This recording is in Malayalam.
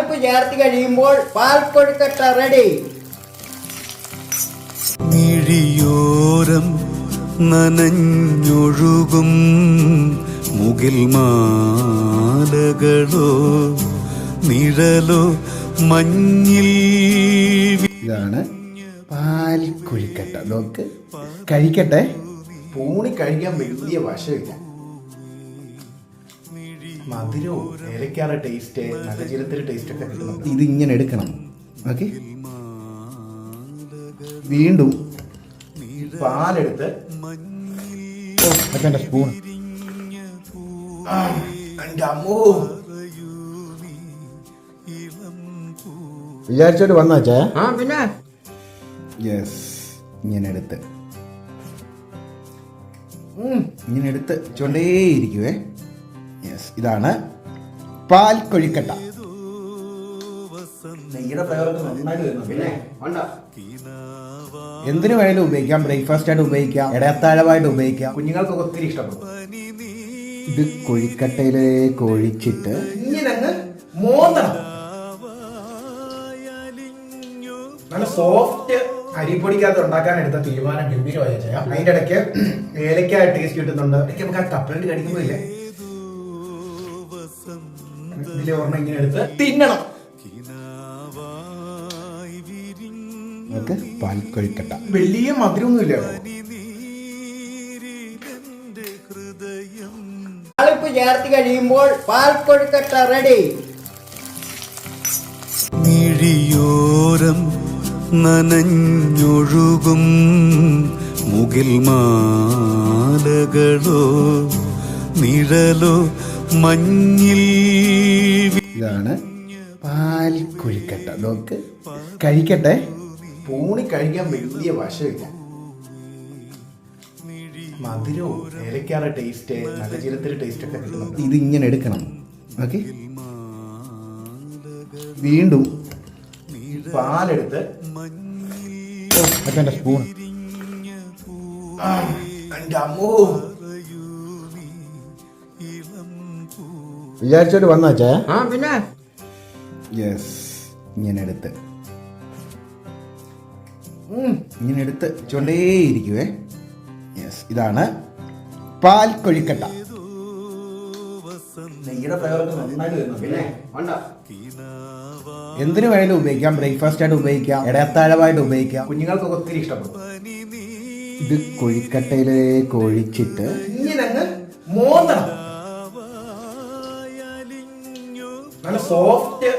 താളിപ്പ് ചേർത്ത് കഴിയുമ്പോൾ പാൽക്കൊഴുക്കട്ട റെഡി. മിഴിയോരം നനഞ്ഞൊഴുകും മുകിൽ മാലകളോ നിഴലോ മഞ്ഞിൽ. ഇതാണ് പാൽക്കൊഴുക്കട്ട. നോക്ക്, കഴിക്കട്ടെ. പൂണി കഴിക്കാൻ വലിയ വശമില്ല. മധുരവും ഏലക്കാറ ടേസ്റ്റ്, നല്ല ജീരത്തിന്റെ ടേസ്റ്റ് ഒക്കെ കിട്ടുന്നുണ്ട്. ഇത് ഇങ്ങനെ എടുക്കണം. ഓക്കെ, വീണ്ടും പാലെടുത്ത് അച്ഛൻ്റെ സ്പൂൺ. എൻ്റെ അമ്മോ, വിചാരിച്ചോട്ട് വന്നാച്ചേ. പിന്നെ യെസ്, ഇങ്ങനെ എടുത്ത് ചൊണ്ടേയിരിക്കുവേ. യെസ്, ഇതാണ് പാൽക്കൊഴുക്കട്ട. നെയ്യുടെ ഫ്ലേവറൊക്കെ നന്നായിട്ട് വരുന്നുണ്ട്. പിന്നെ വേണ്ട, എന്തിനു വേണേലും ഉപയോഗിക്കാം. ബ്രേക്ക്ഫാസ്റ്റ് ആയിട്ട് ഉപയോഗിക്കാം, ഇടയത്താഴമായിട്ട് ഉപയോഗിക്കാം. കുഞ്ഞുങ്ങൾക്കൊക്കെ ഒത്തിരി ഇഷ്ടപ്പെടും. ഇത് കൊഴുക്കട്ടയിലേക്ക് ഒഴിച്ചിട്ട് ഇങ്ങനെ അങ്ങ് മോന്തണം. നല്ല സോഫ്റ്റ് അരിപ്പൊടിക്കകത്ത് ഉണ്ടാക്കാൻ എടുത്ത തീരുമാനം ഗംഭീരമായി ചെയ്യാം. അതിന്റെ ഇടയ്ക്ക് ഏലക്കായ ടേസ്റ്റ് കിട്ടുന്നുണ്ട്. ഇടയ്ക്ക് നമുക്ക് ആ കപ്പലണ്ടി കടിക്കുമ്പോഴില്ലേ, ഇതിലെ ഒരെണ്ണം ഇങ്ങനെ എടുത്ത് തിന്നണം. നമുക്ക് പാൽക്കൊഴുക്കട്ട. വലിയ മധുരമൊന്നും ഇല്ല കേട്ടോ. താളിപ്പ് ചേർത്ത് കഴിയുമ്പോൾ പാൽക്കൊഴുക്കട്ട റെഡി. മിഴിയോരം നനഞ്ഞൊഴുകും മുകിൽ മാലകളോ നിഴലോ മഞ്ഞിൽ. ഇതാണ് പാൽക്കൊഴുക്കട്ട. നോക്ക്, കഴിക്കട്ടെ. പൂണി കഴിക്കാൻ വലിയ വശമില്ല. മധുരവും ഏലക്കാറ ടേസ്റ്റ്, നല്ല ജീരത്തിന്റെ ടേസ്റ്റ് ഒക്കെ കിട്ടുന്നുണ്ട്. ഇത് ഇങ്ങനെ എടുക്കണം. ഓക്കെ, വീണ്ടും പാലെടുത്ത് അച്ഛൻ്റെ സ്പൂൺ. എൻ്റെ അമ്മോ, വിചാരിച്ചോട്ട് വന്നാച്ചേ. പിന്നെ യെസ്, ഇങ്ങനെ എടുത്ത് ചൊണ്ടേയിരിക്കുവേ. യെസ്, ഇതാണ് പാൽക്കൊഴുക്കട്ട. നെയ്യുടെ ഫ്ലേവറൊക്കെ നന്നായിട്ട് വരുന്നുണ്ട്. പിന്നെ വേണ്ട, എന്തിനു വേണേലും ഉപയോഗിക്കാം. ബ്രേക്ക്ഫാസ്റ്റ് ആയിട്ട് ഉപയോഗിക്കാം, ഇടയത്താഴമായിട്ട് ഉപയോഗിക്കാം. കുഞ്ഞുങ്ങൾക്കൊക്കെ ഒത്തിരി ഇഷ്ടപ്പെടും. ഇത് കൊഴുക്കട്ടയിലേക്ക് ഒഴിച്ചിട്ട് ഇങ്ങനെ അങ്ങ് മോന്തണം. നല്ല സോഫ്റ്റ്